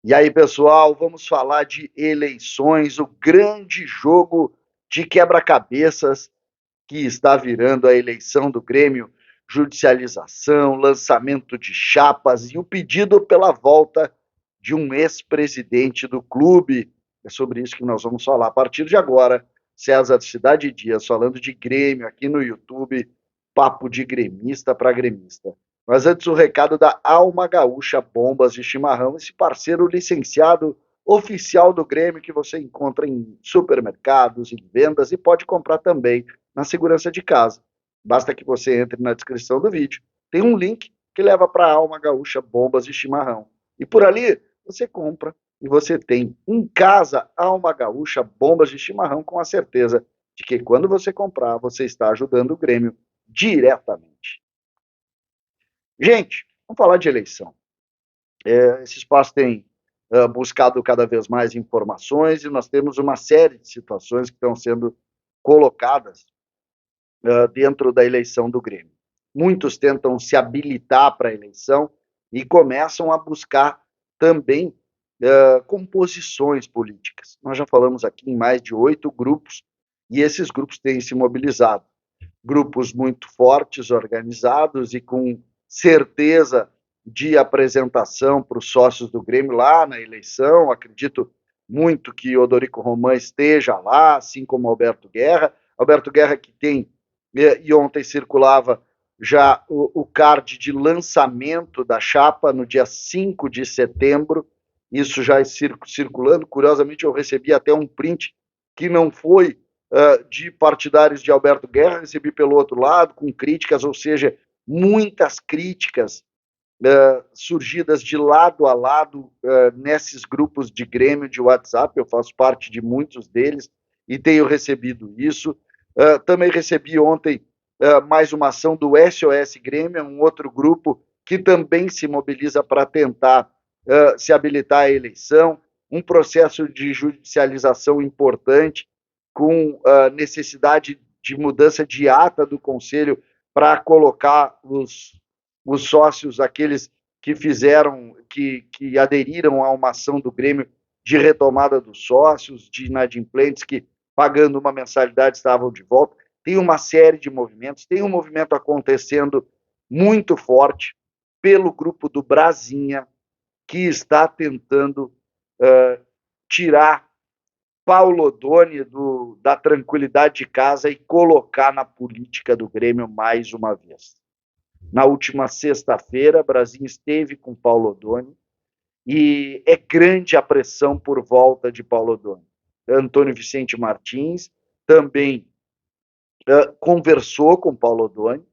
E aí, pessoal, vamos falar de eleições, o grande jogo de quebra-cabeças que está virando a eleição do Grêmio, judicialização, lançamento de chapas e o pedido pela volta de um ex-presidente do clube. É sobre isso que nós vamos falar a partir de agora. César Cidade Dias falando de Grêmio aqui no YouTube, papo de gremista para gremista. Mas antes o recado da Alma Gaúcha Bombas de Chimarrão, esse parceiro licenciado oficial do Grêmio que você encontra em supermercados, em vendas e pode comprar também na segurança de casa. Basta que você entre na descrição do vídeo. Tem um link que leva para a Alma Gaúcha Bombas de Chimarrão. E por ali você compra e você tem em casa Alma Gaúcha Bombas de Chimarrão com a certeza de que quando você comprar, você está ajudando o Grêmio diretamente. Gente, vamos falar de eleição. Esse espaço tem buscado cada vez mais informações e nós temos uma série de situações que estão sendo colocadas dentro da eleição do Grêmio. Muitos tentam se habilitar para a eleição e começam a buscar também composições políticas. Nós já falamos aqui em mais de 8 grupos e esses grupos têm se mobilizado. Grupos muito fortes, organizados e com certeza de apresentação para os sócios do Grêmio lá na eleição. Acredito muito que Odorico Roman esteja lá, assim como Alberto Guerra. Alberto Guerra que tem, e ontem circulava já o card de lançamento da chapa no dia 5 de setembro, isso já circulando. Curiosamente, eu recebi até um print que não foi de partidários de Alberto Guerra, recebi pelo outro lado, com críticas, ou seja, muitas críticas surgidas de lado a lado nesses grupos de Grêmio de WhatsApp. Eu faço parte de muitos deles e tenho recebido isso. Também recebi ontem mais uma ação do SOS Grêmio, um outro grupo que também se mobiliza para tentar se habilitar à eleição, um processo de judicialização importante, com necessidade de mudança de ata do Conselho para colocar os sócios, aqueles que fizeram, que aderiram a uma ação do Grêmio de retomada dos sócios, de inadimplentes que, pagando uma mensalidade, estavam de volta. Tem uma série de movimentos, tem um movimento acontecendo muito forte pelo grupo do Brasinha, que está tentando tirar Paulo Odoni da tranquilidade de casa e colocar na política do Grêmio mais uma vez. Na última sexta-feira, Brasil esteve com Paulo Odoni e é grande a pressão por volta de Paulo Odoni. Antônio Vicente Martins também conversou com Paulo Odoni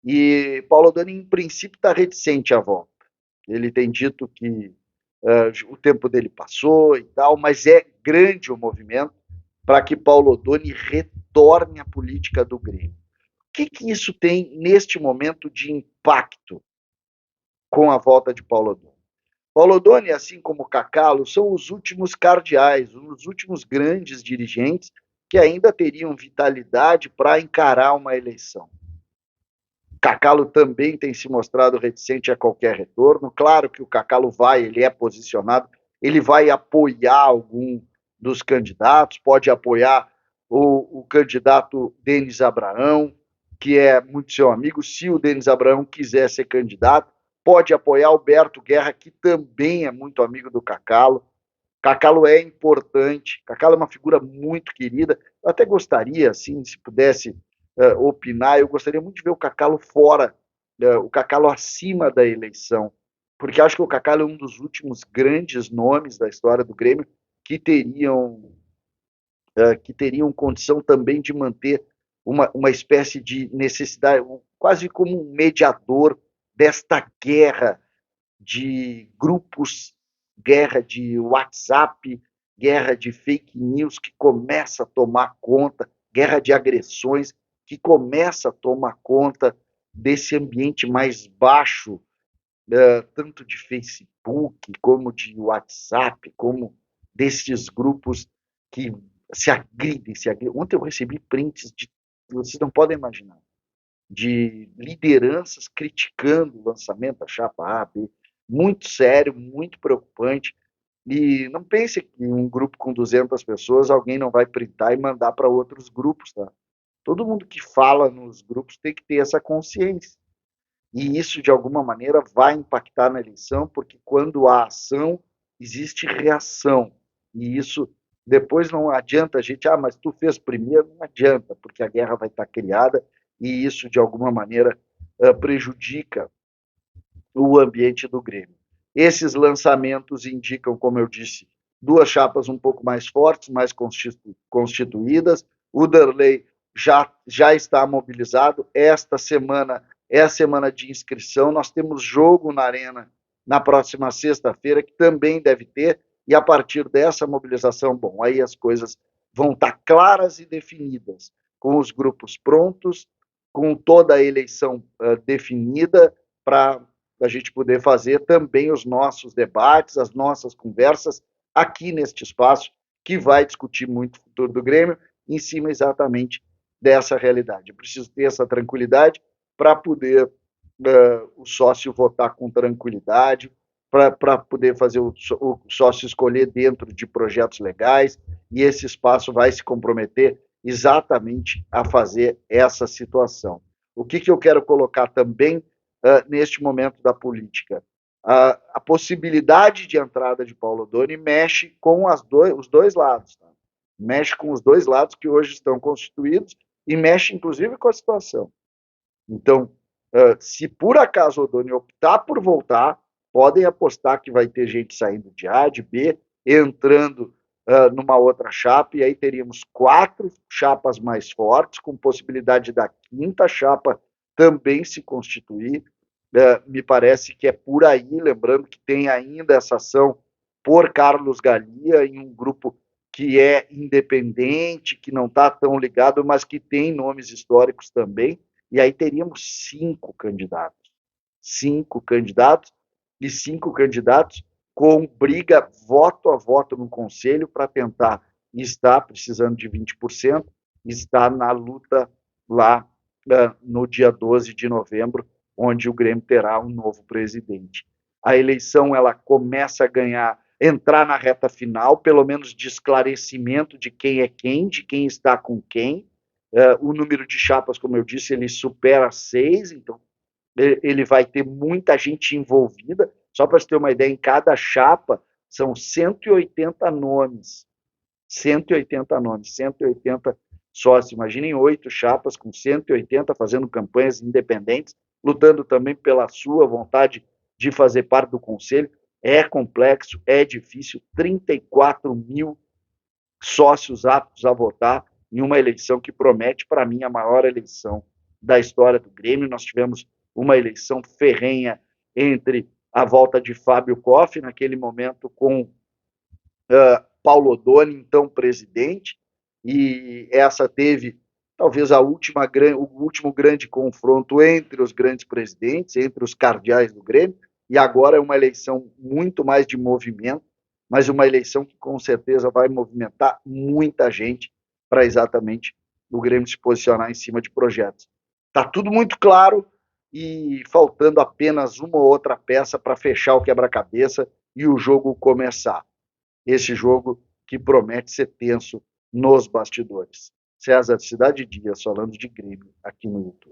e Paulo Odoni, em princípio, está reticente à volta. Ele tem dito que o tempo dele passou e tal, mas é grande o movimento para que Paulo Odoni retorne à política do Grêmio. O que isso tem neste momento de impacto com a volta de Paulo Odoni? Paulo Odoni, assim como Cacalo, são os últimos cardeais, os últimos grandes dirigentes que ainda teriam vitalidade para encarar uma eleição. Cacalo também tem se mostrado reticente a qualquer retorno. Claro que o Cacalo ele é posicionado, ele vai apoiar algum dos candidatos, pode apoiar o candidato Denis Abraão, que é muito seu amigo. Se o Denis Abraão quiser ser candidato, pode apoiar Alberto Guerra, que também é muito amigo do Cacalo. Cacalo é importante, Cacalo é uma figura muito querida. Eu até gostaria, assim, se pudesse opinar, eu gostaria muito de ver o Cacalo fora, o Cacalo acima da eleição, porque acho que o Cacalo é um dos últimos grandes nomes da história do Grêmio que teriam condição também de manter uma espécie de necessidade, quase como um mediador desta guerra de grupos, guerra de WhatsApp, guerra de fake news que começa a tomar conta, guerra de agressões que começa a tomar conta desse ambiente mais baixo, tanto de Facebook, como de WhatsApp, como desses grupos que se agridem, se agridem. Ontem eu recebi prints de, vocês não podem imaginar, de lideranças criticando o lançamento da chapa A, B, muito sério, muito preocupante. E não pense que em um grupo com 200 pessoas alguém não vai printar e mandar para outros grupos, tá? Todo mundo que fala nos grupos tem que ter essa consciência. E isso, de alguma maneira, vai impactar na eleição, porque quando há ação, existe reação. E isso depois não adianta a gente, mas tu fez primeiro, não adianta, porque a guerra vai estar criada e isso, de alguma maneira, prejudica o ambiente do Grêmio. Esses lançamentos indicam, como eu disse, duas chapas um pouco mais fortes, mais constituídas. O Darley já está mobilizado. Esta semana é a semana de inscrição. Nós temos jogo na Arena na próxima sexta-feira, que também deve ter, e a partir dessa mobilização, bom, aí as coisas vão estar claras e definidas, com os grupos prontos, com toda a eleição definida, para a gente poder fazer também os nossos debates, as nossas conversas aqui neste espaço, que vai discutir muito o futuro do Grêmio, em cima exatamente dessa realidade. Eu preciso ter essa tranquilidade para poder o sócio votar com tranquilidade, para poder fazer o sócio escolher dentro de projetos legais, e esse espaço vai se comprometer exatamente a fazer essa situação. O que eu quero colocar também neste momento da política? A possibilidade de entrada de Paulo Odoni mexe com os dois lados. Tá? Mexe com os dois lados que hoje estão constituídos e mexe, inclusive, com a situação. Então, se por acaso o Odoni optar por voltar, podem apostar que vai ter gente saindo de A, de B, entrando numa outra chapa, e aí teríamos 4 chapas mais fortes, com possibilidade da quinta chapa também se constituir. Me parece que é por aí, lembrando que tem ainda essa ação por Carlos Galia, em um grupo que é independente, que não está tão ligado, mas que tem nomes históricos também, e aí teríamos 5 candidatos. 5 candidatos, e 5 candidatos com briga voto a voto no Conselho para tentar estar precisando de 20%, estar na luta lá no dia 12 de novembro, onde o Grêmio terá um novo presidente. A eleição ela começa a entrar na reta final, pelo menos de esclarecimento de quem é quem, de quem está com quem. O número de chapas, como eu disse, ele supera 6, então ele vai ter muita gente envolvida. Só para você ter uma ideia, em cada chapa são 180 nomes. 180 nomes, 180 sócios. Imaginem 8 chapas com 180 fazendo campanhas independentes, lutando também pela sua vontade de fazer parte do conselho. É complexo, é difícil. 34 mil sócios aptos a votar em uma eleição que promete, para mim, a maior eleição da história do Grêmio. Nós tivemos uma eleição ferrenha entre a volta de Fábio Koff, naquele momento, com Paulo Odoni, então presidente, e essa teve talvez o último grande confronto entre os grandes presidentes, entre os cardeais do Grêmio, e agora é uma eleição muito mais de movimento, mas uma eleição que com certeza vai movimentar muita gente para exatamente o Grêmio se posicionar em cima de projetos. Está tudo muito claro e faltando apenas uma ou outra peça para fechar o quebra-cabeça e o jogo começar. Esse jogo que promete ser tenso nos bastidores. César, Cidade Dias, falando de Grêmio aqui no YouTube.